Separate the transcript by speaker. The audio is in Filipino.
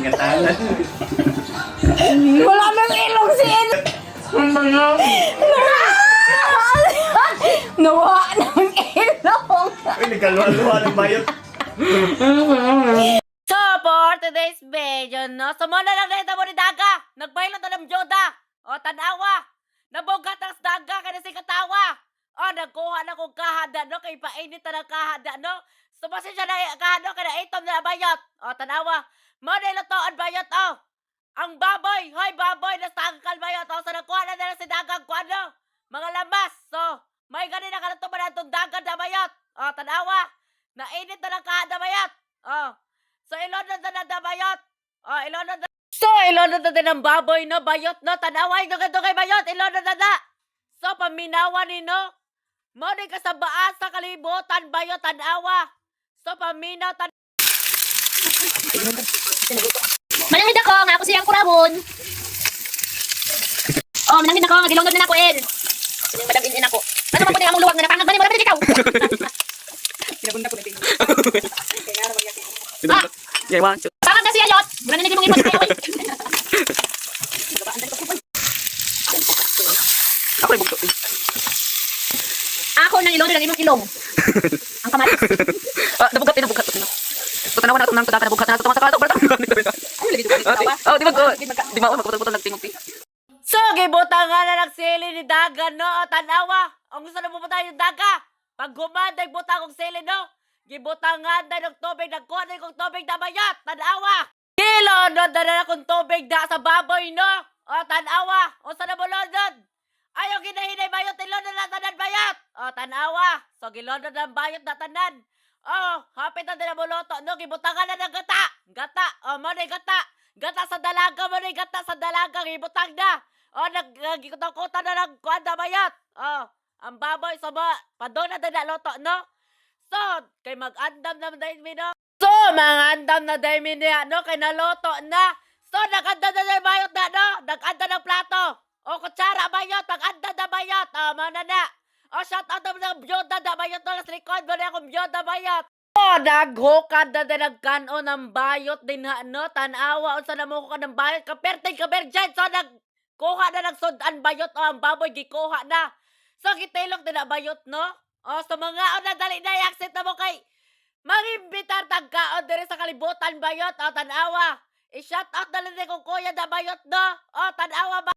Speaker 1: Ngatalan.
Speaker 2: Wala nang ilong si En. Nawa ng ilong.
Speaker 1: Uy, nagkaluha-luha ng bayot.
Speaker 2: So, for today's video, no? Sumuna lang na mo ni Daga. Nagbaylo na ng Joda. O, tanawa. Nabugat ang Daga kaya si katawa. O, nagkuha na kong kahada, no? Kay painit na ng kahada, no? Sumasin siya na kahada kaya itom na bayot. O, tanawa. Modelo to ang bayot, o. Ang baboy. Hoy, baboy. Nastangkal bayot. O, sa nakuha na nila si Daga ang kwano. Mga lamas. So, may ganun na kanatuman na itong Daga na bayot. O, tanawa. Nainit na ng kahada bayot. O, so, ilonod na na bayot. O, ilonod na. So, ilonod na din ang baboy, no? Bayot, no? Tanaway, no? Ganito kay bayot. Ilonod na na. So, paminawa ni, no? Moni ka sa baas sa kalibutan, bayot, tanawa. So, paminaw,
Speaker 3: Manangid ako nga ako siyang kurabon. Oh, manangid ako nga dilongod na nako el. Yung madam in ako. Ano man po ang luwag na napangag ba ni mo na ikaw?
Speaker 2: Pinabunda ko na tingin.
Speaker 3: Ah,
Speaker 1: Okay, one, two.
Speaker 3: pangag na siya yot. Muna na mong ipon kayo.
Speaker 1: Ako yung bugto.
Speaker 3: Ako nang ilong ng imong ilong. Ang kamatis.
Speaker 1: Nabugat. Tanawa na ito nang tadaka nabugat na ito. Tumataka ito.
Speaker 3: Ano lagi dito tawa?
Speaker 1: Oh, di ba ko? Di ba ako magputol-putol nagtingog.
Speaker 2: So, gibutan nga na nagsili ni Daga, no? O, tanawa. Ang gusto na pupunta yung Daga. Pag gumanday, butang kong sili, no? Gibutan nga na ng tubig. Nagkuha na yung tubig na bayat. Tanawa. Gilonod na akong tubig na sa baboy, no? O, tanawa. O, saan na mo lonod? Ayaw ginahinay bayot. Ilonod na tanan bayat. O, tanawa. So, gilonod na bayot na tanan. O, hapit na din na buluto, no? Gibutan nga na ng gata. Gata. O, mo na gata. Gata sa dalaga mo na gata sa dalaga. Gibutang na. O, nagkikutan na ng kuwan na bayat. O, ang baboy sa padon na din na loto, no? So, kay mag-andam na dahil mi, no? So, mag-andam na dahil mi niya, no? Kay naloto na. So, nag-anda na dahil bayot na, no? Nag-anda ng plato. O, kutsara bayot. Nag-anda na bayot. O, mana na. O, shout out na ng biyod na bayot na. Sa likod mo na akong biyod na bayot. O, naghukad na din nagkano ng bayot din, ha, no? Tanawa, o, saan na mo ko ng bayot? Kapertay, kaberjan. So, kuha na ng sudan bayot. O, ang baboy, gikuha na. So, kitilog din na bayot, no? O, sa mga o, nadali na i-accept na mo kay mag-imbitar tagkaon din sa kalibutan bayot. O, tanawa. I-shout out na lang din kung kuya na bayot, no? O, tanawa ba?